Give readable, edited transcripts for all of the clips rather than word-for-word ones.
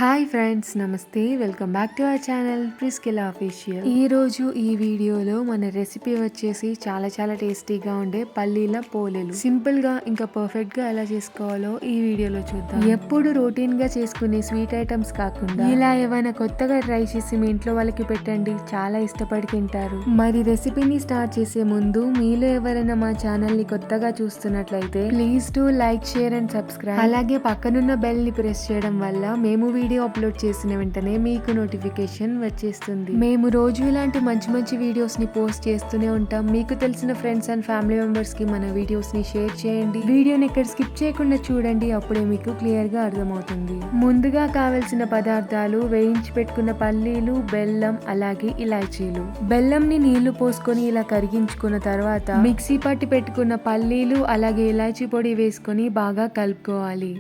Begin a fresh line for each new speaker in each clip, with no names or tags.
Hi friends, నమస్తే. Welcome back to our channel Priscilla official. ఈరోజు ఈ వీడియోలో మన రెసిపీ వచ్చేసి చాలా టేస్టీగా ఉండే పల్లీల పోలేలు. సింపుల్గా ఇంకా పర్ఫెక్ట్గా ఎలా చేసుకోవాలో ఈ వీడియోలో చూద్దాం. ఎప్పుడు రొటీన్గా చేసుకునే స్వీట్ ఐటమ్స్ కాకుండా ఇలా ఏమైనా కొత్తగా ట్రై చేసి మీ ఇంట్లో వాళ్ళకి పెట్టండి, చాలా ఇష్టపడి తింటారు. మరి రెసిపీని స్టార్ట్ చేసే ముందు మీలో ఎవరైనా మా ఛానల్ని కొత్తగా చూస్తున్నట్లయితే please do like, share and subscribe. అలాగే పక్కనున్న బెల్ ని ప్రెస్ చేయడం వల్ల మేము వీడియో అప్లోడ్ చేసిన వెంటనే మీకు నోటిఫికేషన్ వచ్చేస్తుంది. మేము రోజు ఇలాంటి మంచి వీడియోస్ ని పోస్ట్ చేస్తూనే ఉంటాం. మీకు తెలిసిన ఫ్రెండ్స్ అండ్ ఫ్యామిలీ మెంబర్స్ కి మన వీడియోస్ ని షేర్ చేయండి. వీడియోని ఎక్కడ స్కిప్ చేయకుండా చూడండి, అప్పుడే మీకు క్లియర్ గా అర్థమవుతుంది. ముందుగా కావలసిన పదార్థాలు: వేయించి పెట్టుకున్న పల్లీలు, బెల్లం, అలాగే ఇలాచీలు. బెల్లం ని నీళ్లు పోసుకొని ఇలా కరిగించుకున్న తర్వాత మిక్సీ పట్టి పెట్టుకున్న పల్లీలు అలాగే ఇలాచీ పొడి వేసుకొని బాగా కలుపుకోవాలి.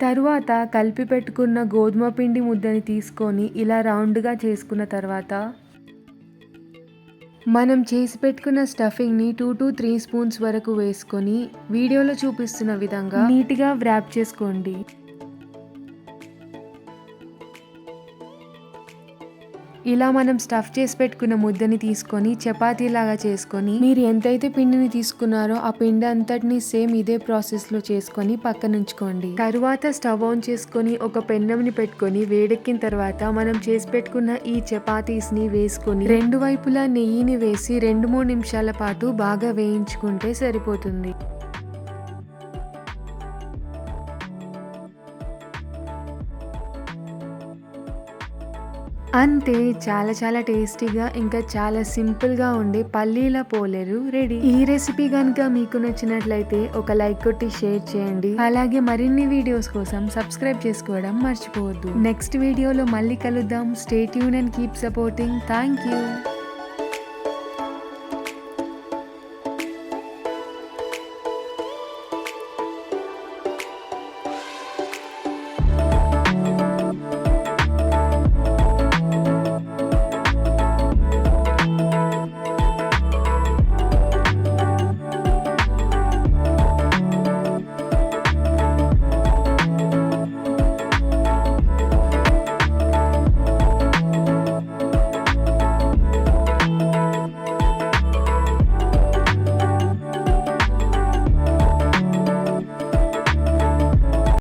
తరువాత కలిపి పెట్టుకున్న గోధుమ పిండి ముద్దని తీసుకొని ఇలా రౌండ్గా చేసుకున్న తర్వాత మనం చేసి పెట్టుకున్న స్టఫింగ్ని 2 to 3 స్పూన్స్ వరకు వేసుకొని వీడియోలో చూపిస్తున్న విధంగా నీట్గా వ్రాప్ చేసుకోండి. ఇలా మనం స్టఫ్ చేసి పెట్టుకున్న ముద్దని తీసుకొని చపాతీలాగా చేసుకొని మీరు ఎంతైతే పిండిని తీసుకున్నారో ఆ పిండి అంతటిని సేమ్ ఇదే ప్రాసెస్లో చేసుకొని పక్కనుంచుకోండి. తరువాత స్టవ్ ఆన్ చేసుకొని ఒక పెన్నంని పెట్టుకొని వేడెక్కిన తర్వాత మనం చేసి పెట్టుకున్న ఈ చపాతీస్ని వేసుకొని రెండు వైపులా నెయ్యిని వేసి 2-3 నిమిషాల పాటు బాగా వేయించుకుంటే సరిపోతుంది. అంతే, చాలా టేస్టీగా ఇంకా చాలా సింపుల్గా ఉండే పల్లీల పోలేలు రెడీ. ఈ రెసిపీ కనుక మీకు నచ్చినట్లయితే ఒక లైక్ కొట్టి షేర్ చేయండి. అలాగే మరిన్ని వీడియోస్ కోసం సబ్స్క్రైబ్ చేసుకోవడం మర్చిపోవద్దు. నెక్స్ట్ వీడియోలో మళ్ళీ కలుద్దాం. Stay tune and keep supporting. Thank you.